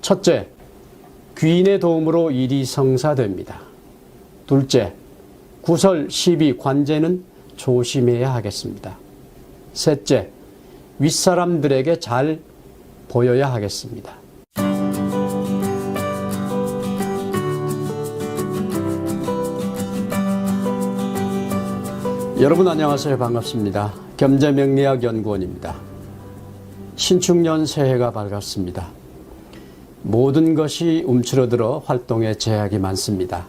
첫째, 귀인의 도움으로 일이 성사됩니다. 둘째, 구설, 시비, 관제는 조심해야 하겠습니다. 셋째, 윗사람들에게 잘 보여야 하겠습니다. 여러분 안녕하세요. 반갑습니다. 겸재명리학연구원입니다. 신축년 새해가 밝았습니다. 모든 것이 움츠러들어 활동에 제약이 많습니다.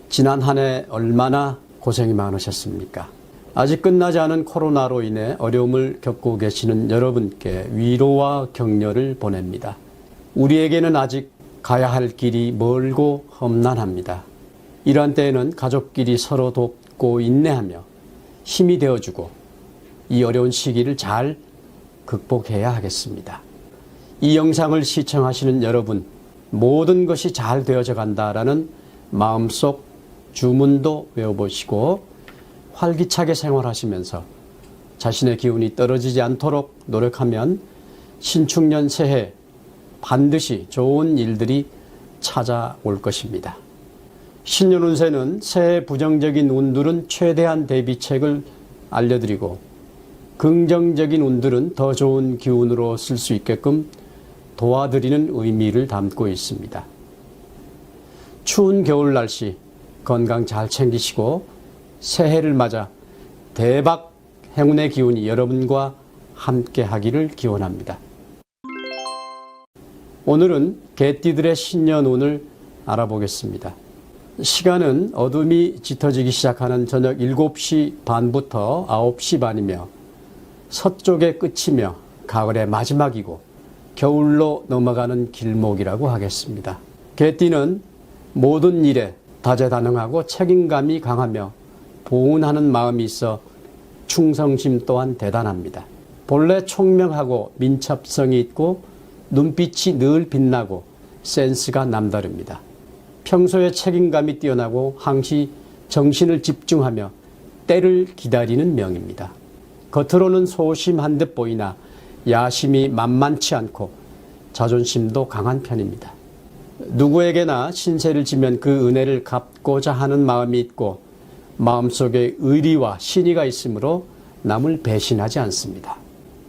지난 한 해 얼마나 고생이 많으셨습니까? 아직 끝나지 않은 코로나로 인해 어려움을 겪고 계시는 여러분께 위로와 격려를 보냅니다. 우리에게는 아직 가야 할 길이 멀고 험난합니다. 이러한 때에는 가족끼리 서로 돕고 인내하며 힘이 되어주고 이 어려운 시기를 잘 극복해야 하겠습니다. 이 영상을 시청하시는 여러분, 모든 것이 잘 되어져 간다라는 마음속 주문도 외워보시고 활기차게 생활하시면서 자신의 기운이 떨어지지 않도록 노력하면 신축년 새해 반드시 좋은 일들이 찾아올 것입니다. 신년 운세는 새해 부정적인 운들은 최대한 대비책을 알려드리고 긍정적인 운들은 더 좋은 기운으로 쓸 수 있게끔 도와드리는 의미를 담고 있습니다. 추운 겨울 날씨 건강 잘 챙기시고 새해를 맞아 대박 행운의 기운이 여러분과 함께 하기를 기원합니다. 오늘은 개띠들의 신년운을 알아보겠습니다. 시간은 어둠이 짙어지기 시작하는 저녁 7시 반부터 9시 반이며 서쪽의 끝이며 가을의 마지막이고 겨울로 넘어가는 길목이라고 하겠습니다. 개띠는 모든 일에 다재다능하고 책임감이 강하며 보온하는 마음이 있어 충성심 또한 대단합니다. 본래 총명하고 민첩성이 있고 눈빛이 늘 빛나고 센스가 남다릅니다. 평소에 책임감이 뛰어나고 항시 정신을 집중하며 때를 기다리는 명입니다. 겉으로는 소심한 듯 보이나 야심이 만만치 않고 자존심도 강한 편입니다. 누구에게나 신세를 지면 그 은혜를 갚고자 하는 마음이 있고 마음속에 의리와 신의가 있으므로 남을 배신하지 않습니다.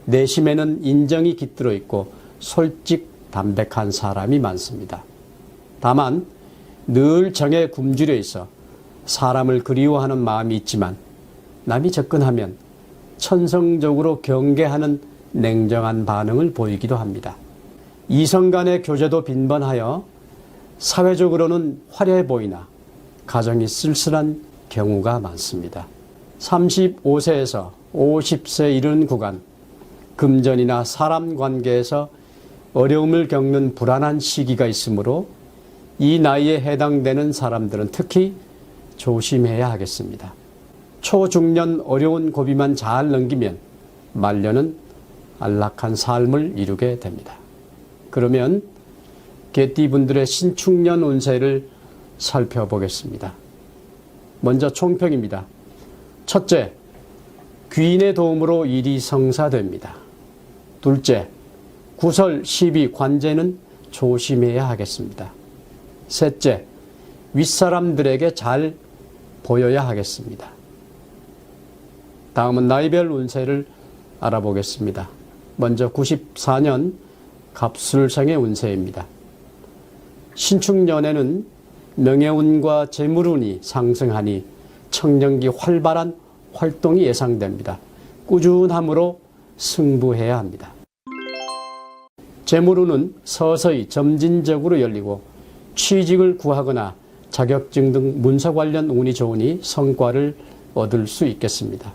내심에는 인정이 깃들어 있고 솔직 담백한 사람이 많습니다. 다만 늘 정에 굶주려 있어 사람을 그리워하는 마음이 있지만 남이 접근하면 천성적으로 경계하는 냉정한 반응을 보이기도 합니다. 이성 간의 교제도 빈번하여 사회적으로는 화려해 보이나 가정이 쓸쓸한 경우가 많습니다. 35세에서 50세 이른 구간, 금전이나 사람 관계에서 어려움을 겪는 불안한 시기가 있으므로 이 나이에 해당되는 사람들은 특히 조심해야 하겠습니다. 초중년 어려운 고비만 잘 넘기면 말년은 안락한 삶을 이루게 됩니다. 그러면 개띠분들의 신축년 운세를 살펴보겠습니다. 먼저 총평입니다. 첫째, 귀인의 도움으로 일이 성사됩니다. 둘째, 구설, 시비, 관제는 조심해야 하겠습니다. 셋째, 윗사람들에게 잘 보여야 하겠습니다. 다음은 나이별 운세를 알아보겠습니다. 먼저 94년 갑술생의 운세입니다. 신축년에는 명예운과 재물운이 상승하니 청년기 활발한 활동이 예상됩니다. 꾸준함으로 승부해야 합니다. 재물운은 서서히 점진적으로 열리고 취직을 구하거나 자격증 등 문서 관련 운이 좋으니 성과를 얻을 수 있겠습니다.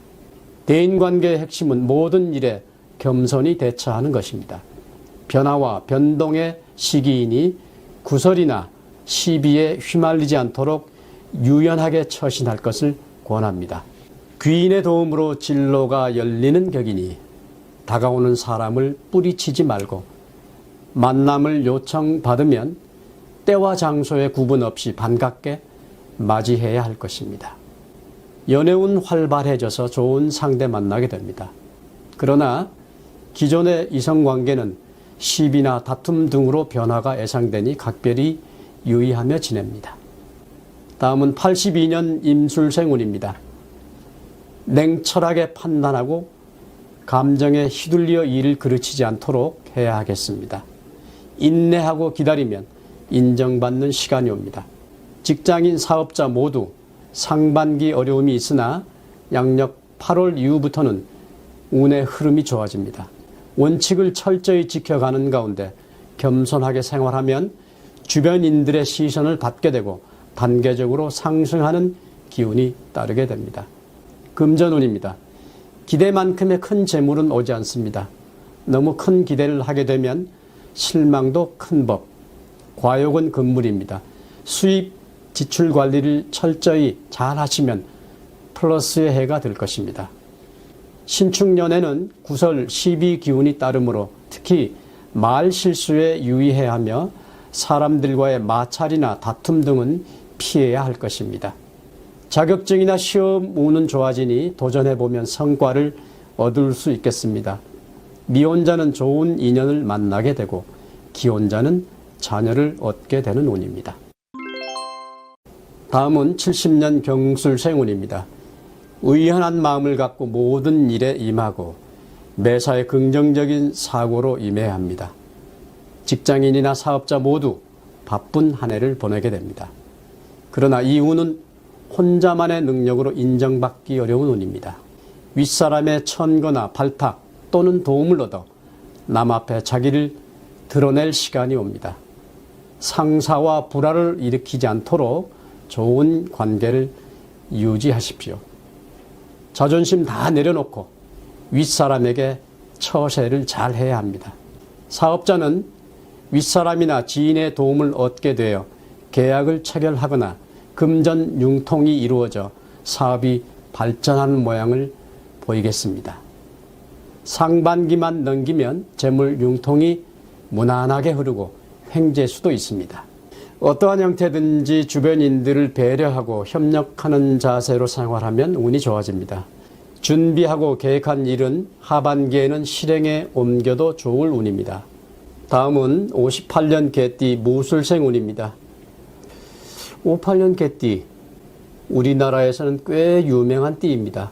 대인관계의 핵심은 모든 일에 겸손히 대처하는 것입니다. 변화와 변동의 시기이니 구설이나 시비에 휘말리지 않도록 유연하게 처신할 것을 권합니다. 귀인의 도움으로 진로가 열리는 격이니 다가오는 사람을 뿌리치지 말고 만남을 요청받으면 때와 장소에 구분 없이 반갑게 맞이해야 할 것입니다. 연애운 활발해져서 좋은 상대 만나게 됩니다. 그러나 기존의 이성관계는 시비나 다툼 등으로 변화가 예상되니 각별히 유의하며 지냅니다. 다음은 82년 임술생운입니다. 냉철하게 판단하고 감정에 휘둘려 일을 그르치지 않도록 해야 하겠습니다. 인내하고 기다리면 인정받는 시간이 옵니다. 직장인, 사업자 모두 상반기 어려움이 있으나 양력 8월 이후부터는 운의 흐름이 좋아집니다. 원칙을 철저히 지켜가는 가운데 겸손하게 생활하면 주변인들의 시선을 받게 되고 단계적으로 상승하는 기운이 따르게 됩니다. 금전운입니다. 기대만큼의 큰 재물은 오지 않습니다. 너무 큰 기대를 하게 되면 실망도 큰 법. 과욕은 금물입니다. 수입, 지출 관리를 철저히 잘 하시면 플러스의 해가 될 것입니다. 신축년에는 구설, 시비 기운이 따르므로 특히 말 실수에 유의해야 하며 사람들과의 마찰이나 다툼 등은 피해야 할 것입니다. 자격증이나 시험 운은 좋아지니 도전해보면 성과를 얻을 수 있겠습니다. 미혼자는 좋은 인연을 만나게 되고 기혼자는 자녀를 얻게 되는 운입니다. 다음은 70년 경술생운입니다. 의연한 마음을 갖고 모든 일에 임하고 매사에 긍정적인 사고로 임해야 합니다. 직장인이나 사업자 모두 바쁜 한 해를 보내게 됩니다. 그러나 이 운은 혼자만의 능력으로 인정받기 어려운 운입니다. 윗사람의 천거나 발탁 또는 도움을 얻어 남 앞에 자기를 드러낼 시간이 옵니다. 상사와 불화를 일으키지 않도록 좋은 관계를 유지하십시오. 자존심 다 내려놓고 윗사람에게 처세를 잘 해야 합니다. 사업자는 윗사람이나 지인의 도움을 얻게 되어 계약을 체결하거나 금전 융통이 이루어져 사업이 발전하는 모양을 보이겠습니다. 상반기만 넘기면 재물 융통이 무난하게 흐르고 횡재수도 있습니다. 어떠한 형태든지 주변인들을 배려하고 협력하는 자세로 생활하면 운이 좋아집니다. 준비하고 계획한 일은 하반기에는 실행에 옮겨도 좋을 운입니다. 다음은 58년 개띠 무술생 운입니다. 58년 개띠, 우리나라에서는 꽤 유명한 띠입니다.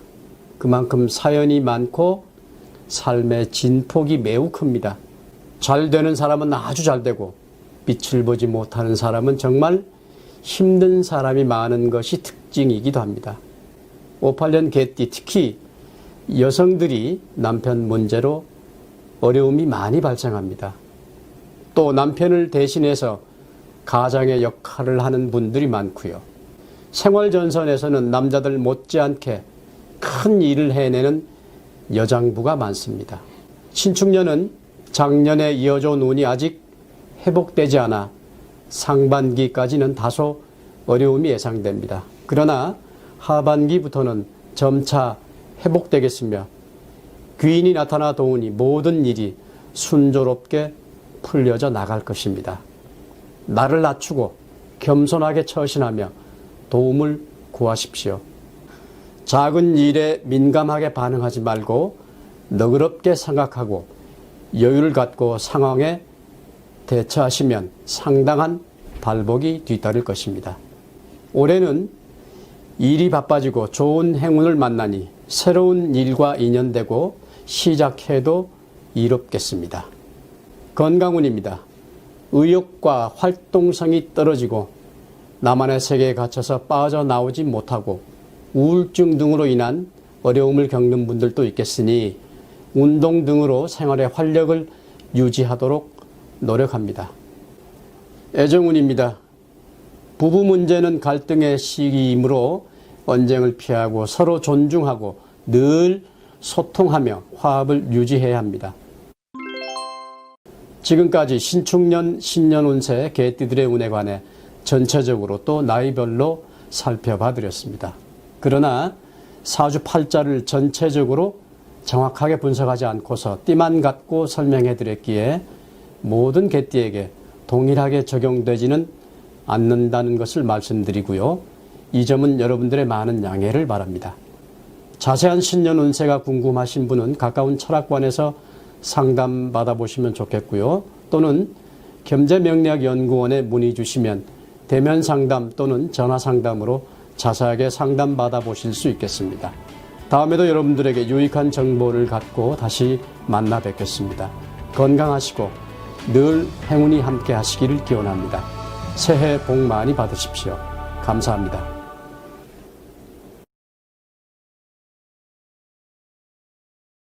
그만큼 사연이 많고 삶의 진폭이 매우 큽니다. 잘 되는 사람은 아주 잘 되고 빛을 보지 못하는 사람은 정말 힘든 사람이 많은 것이 특징이기도 합니다. 58년 개띠, 특히 여성들이 남편 문제로 어려움이 많이 발생합니다. 또 남편을 대신해서 가장의 역할을 하는 분들이 많고요. 생활전선에서는 남자들 못지않게 큰 일을 해내는 여장부가 많습니다. 신축년은 작년에 이어져온 운이 아직 회복되지 않아 상반기까지는 다소 어려움이 예상됩니다. 그러나 하반기부터는 점차 회복되겠으며 귀인이 나타나 도우니 모든 일이 순조롭게 풀려져 나갈 것입니다. 나를 낮추고 겸손하게 처신하며 도움을 구하십시오. 작은 일에 민감하게 반응하지 말고 너그럽게 생각하고 여유를 갖고 상황에 대처하시면 상당한 발복이 뒤따를 것입니다. 올해는 일이 바빠지고 좋은 행운을 만나니 새로운 일과 인연되고 시작해도 이롭겠습니다. 건강운입니다. 의욕과 활동성이 떨어지고 나만의 세계에 갇혀서 빠져나오지 못하고 우울증 등으로 인한 어려움을 겪는 분들도 있겠으니 운동 등으로 생활의 활력을 유지하도록 노력합니다. 애정운입니다. 부부 문제는 갈등의 시기이므로 언쟁을 피하고 서로 존중하고 늘 소통하며 화합을 유지해야 합니다. 지금까지 신축년 신년 운세 개띠들의 운에 관해 전체적으로 또 나이별로 살펴봐 드렸습니다. 그러나 사주 팔자를 전체적으로 정확하게 분석하지 않고서 띠만 갖고 설명해 드렸기에 모든 개띠에게 동일하게 적용되지는 않는다는 것을 말씀드리고요. 이 점은 여러분들의 많은 양해를 바랍니다. 자세한 신년 운세가 궁금하신 분은 가까운 철학관에서 상담 받아보시면 좋겠고요. 또는 경제명리학연구원에 문의 주시면 대면 상담 또는 전화 상담으로 자세하게 상담 받아보실 수 있겠습니다. 다음에도 여러분들에게 유익한 정보를 갖고 다시 만나 뵙겠습니다. 건강하시고 늘 행운이 함께 하시기를 기원합니다. 새해 복 많이 받으십시오. 감사합니다.